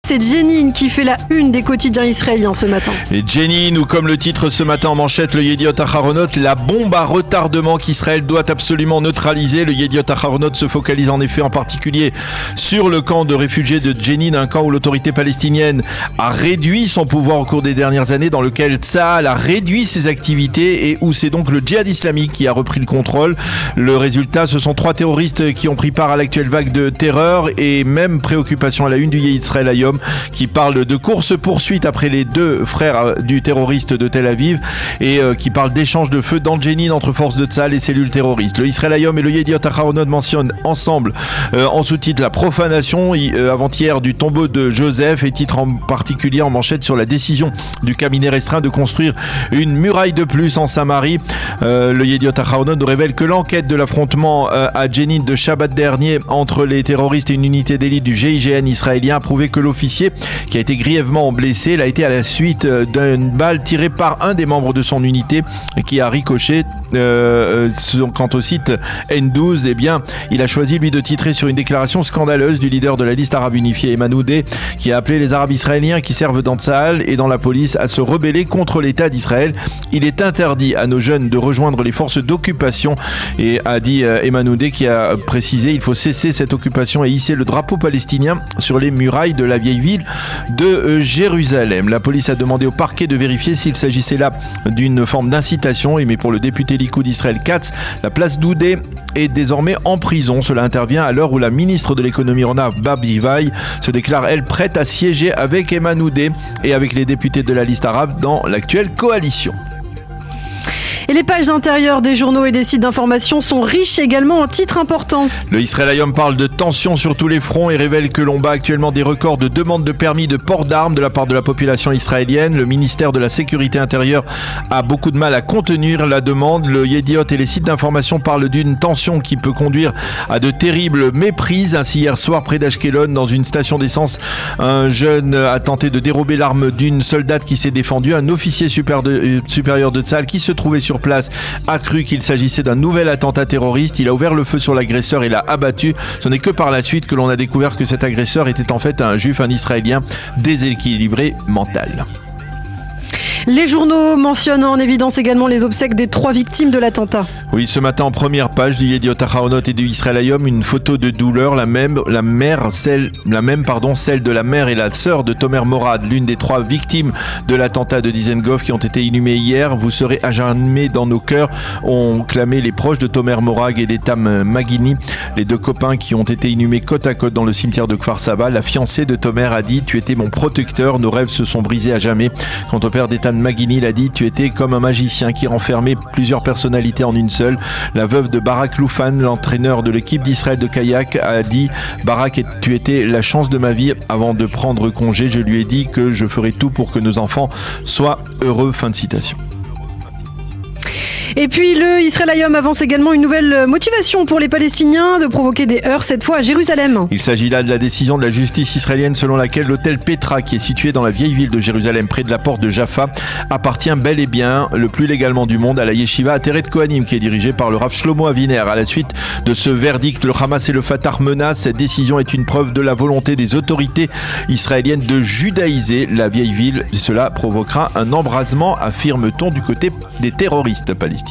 C'est Jenin qui fait la une des quotidiens israéliens ce matin. Et Jenin, ou comme le titre ce matin en manchette, le Yediot Aharonot, la bombe à retardement qu'Israël doit absolument neutraliser. Le Yediot Aharonot se focalise en effet en particulier sur le camp de réfugiés de Jenin, un camp où l'autorité palestinienne a réduit son pouvoir au cours des dernières années, dans lequel Tsahal a réduit ses activités et où c'est donc le djihad islamique qui a repris le contrôle. Le résultat, ce sont 3 terroristes qui ont pris part à l'actuelle vague de terreur et même préoccupation à la une du Israël Hayom, qui parle de course-poursuite après les 2 frères du terroriste de Tel Aviv et qui parle d'échange de feu dans le Jenin entre forces de Tsahal et cellules terroristes. Le Israël Hayom et le Yediot Aharonot mentionnent ensemble en sous-titre la profanation avant-hier du tombeau de Joseph et titre en particulier en manchette sur la décision du cabinet restreint de construire une muraille de plus en Samarie. Le Yediot Aharonot nous révèle que l'enquête de l'affrontement à Jenin de Shabbat dernier entre les terroristes et une unité d'élite du GIGN israélien a prouvé que l'officier qui a été grièvement blessé l'a été à la suite d'une balle tirée par un des membres de son unité qui a ricoché. Quant au site N12, eh bien, il a choisi lui de titrer sur une déclaration scandaleuse du leader de la liste arabe unifiée, Ayman Oudeh, qui a appelé les Arabes israéliens qui servent dans Tsahal et dans la police à se rebeller contre l'État d'Israël. Il est interdit à nos jeunes de rejoindre les forces d'occupation et a dit Ayman Oudeh, qui a précisé il faut cesser cette occupation et hisser le drapeau palestinien sur les murailles de la vieille ville de Jérusalem. La police a demandé au parquet de vérifier s'il s'agissait là d'une forme d'incitation. Mais pour le député Likoud d'Israël Katz, la place d'Oudeh est désormais en prison. Cela intervient à l'heure où la ministre de l'économie Orna Barbivaï se déclare elle prête à siéger avec Ayman Oudeh et avec les députés de la liste arabe dans l'actuelle coalition. Et les pages intérieures des journaux et des sites d'information sont riches également en titres importants. Le Israël Hayom parle de tensions sur tous les fronts et révèle que l'on bat actuellement des records de demandes de permis de port d'armes de la part de la population israélienne. Le ministère de la Sécurité intérieure a beaucoup de mal à contenir la demande. Le Yediot et les sites d'information parlent d'une tension qui peut conduire à de terribles méprises. Ainsi, hier soir, près d'Ashkelon, dans une station d'essence, un jeune a tenté de dérober l'arme d'une soldate qui s'est défendue. Un officier supérieur de Tsahal qui se trouvait sur place a cru qu'il s'agissait d'un nouvel attentat terroriste. Il a ouvert le feu sur l'agresseur et l'a abattu. Ce n'est que par la suite que l'on a découvert que cet agresseur était en fait un juif, un Israélien déséquilibré mental. Les journaux mentionnent en évidence également les obsèques des 3 victimes de l'attentat. Oui, ce matin en première page du Yediot Aharonot et du Israël Hayom, une photo de douleur, celle de la mère et la sœur de Tomer Morad, l'une des 3 victimes de l'attentat de Dizengoff qui ont été inhumées hier. Vous serez à jamais dans nos cœurs, ont clamé les proches de Tomer Morag et d'Etam Magini, les 2 copains qui ont été inhumés côte à côte dans le cimetière de Kfar Saba. La fiancée de Tomer a dit « Tu étais mon protecteur, nos rêves se sont brisés à jamais ». Quant au père d'Etam Magini l'a dit, tu étais comme un magicien qui renfermait plusieurs personnalités en une seule. La veuve de Barak Loufan, l'entraîneur de l'équipe d'Israël de kayak, a dit Barak, tu étais la chance de ma vie. Avant de prendre congé, je lui ai dit que je ferais tout pour que nos enfants soient heureux. Fin de citation. Et puis le Israël Hayom avance également une nouvelle motivation pour les Palestiniens de provoquer des heurts, cette fois à Jérusalem. Il s'agit là de la décision de la justice israélienne selon laquelle l'hôtel Petra, qui est situé dans la vieille ville de Jérusalem, près de la porte de Jaffa, appartient bel et bien, le plus légalement du monde, à la Yeshiva Ateret Kohanim, qui est dirigée par le Rav Shlomo Aviner. À la suite de ce verdict, le Hamas et le Fatah menacent. Cette décision est une preuve de la volonté des autorités israéliennes de judaïser la vieille ville. Cela provoquera un embrasement, affirme-t-on, du côté des terroristes palestiniens.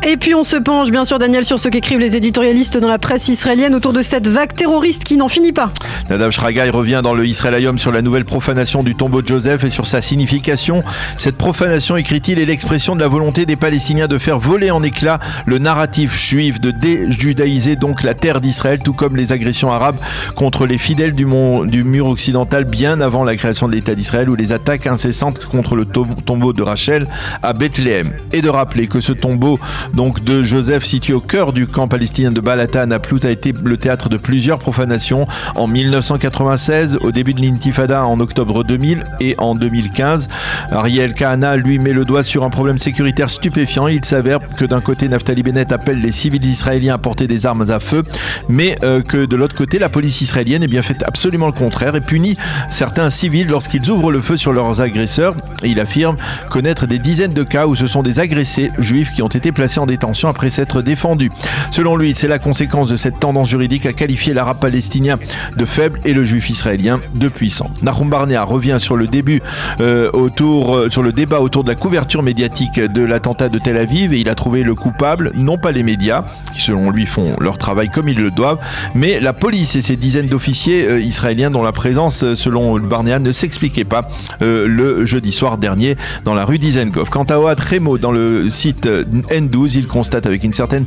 Et puis on se penche bien sûr, Daniel, sur ce qu'écrivent les éditorialistes dans la presse israélienne autour de cette vague terroriste qui n'en finit pas. Nadav Shragai revient dans le Israël Hayom sur la nouvelle profanation du tombeau de Joseph et sur sa signification. Cette profanation, écrit-il, est l'expression de la volonté des Palestiniens de faire voler en éclats le narratif juif, de déjudaïser donc la terre d'Israël, tout comme les agressions arabes contre les fidèles du mur occidental bien avant la création de l'État d'Israël, ou les attaques incessantes contre le tombeau de Rachel à Bethléem. Et de rappeler que ce tombeau donc de Joseph, situé au cœur du camp palestinien de Balata à Naplout, a été le théâtre de plusieurs profanations en 1996, au début de l'intifada en octobre 2000 et en 2015. Ariel Kahana, lui, met le doigt sur un problème sécuritaire stupéfiant. Il s'avère que d'un côté, Naftali Bennett appelle les civils israéliens à porter des armes à feu, mais que de l'autre côté, la police israélienne fait absolument le contraire et punit certains civils lorsqu'ils ouvrent le feu sur leurs agresseurs. Et il affirme connaître des dizaines de cas où ce sont des agressés juifs qui ont été placés placé en détention après s'être défendu. Selon lui, c'est la conséquence de cette tendance juridique à qualifier l'arabe palestinien de faible et le juif israélien de puissant. Nahum Barnea revient sur le sur le débat autour de la couverture médiatique de l'attentat de Tel Aviv et il a trouvé le coupable, non pas les médias, qui selon lui font leur travail comme ils le doivent, mais la police et ses dizaines d'officiers israéliens dont la présence, selon Barnea, ne s'expliquait pas le jeudi soir dernier dans la rue Dizengoff. Quant à Ohad Remo, dans le site N12, il constate avec une certaine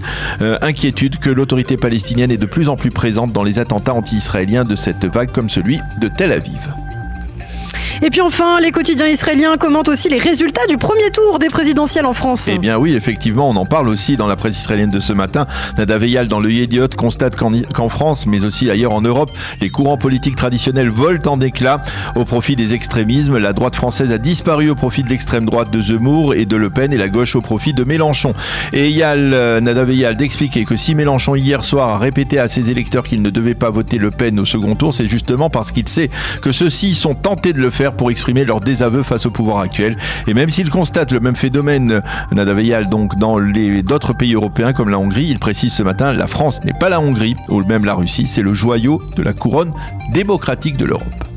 inquiétude que l'autorité palestinienne est de plus en plus présente dans les attentats anti-israéliens de cette vague comme celui de Tel Aviv. Et puis enfin, les quotidiens israéliens commentent aussi les résultats du premier tour des présidentielles en France. Eh bien oui, effectivement, on en parle aussi dans la presse israélienne de ce matin. Nadav Eyal dans le Yediot constate qu'en France, mais aussi ailleurs en Europe, les courants politiques traditionnels volent en éclats au profit des extrémismes. La droite française a disparu au profit de l'extrême droite de Zemmour et de Le Pen et la gauche au profit de Mélenchon. Et Nadav Eyal d'expliquer que si Mélenchon hier soir a répété à ses électeurs qu'il ne devait pas voter Le Pen au second tour, c'est justement parce qu'il sait que ceux-ci sont tentés de le faire pour exprimer leur désaveu face au pouvoir actuel. Et même s'il constate le même phénomène, Nadav Eyal, donc dans d'autres pays européens comme la Hongrie, il précise ce matin, la France n'est pas la Hongrie ou même la Russie, c'est le joyau de la couronne démocratique de l'Europe.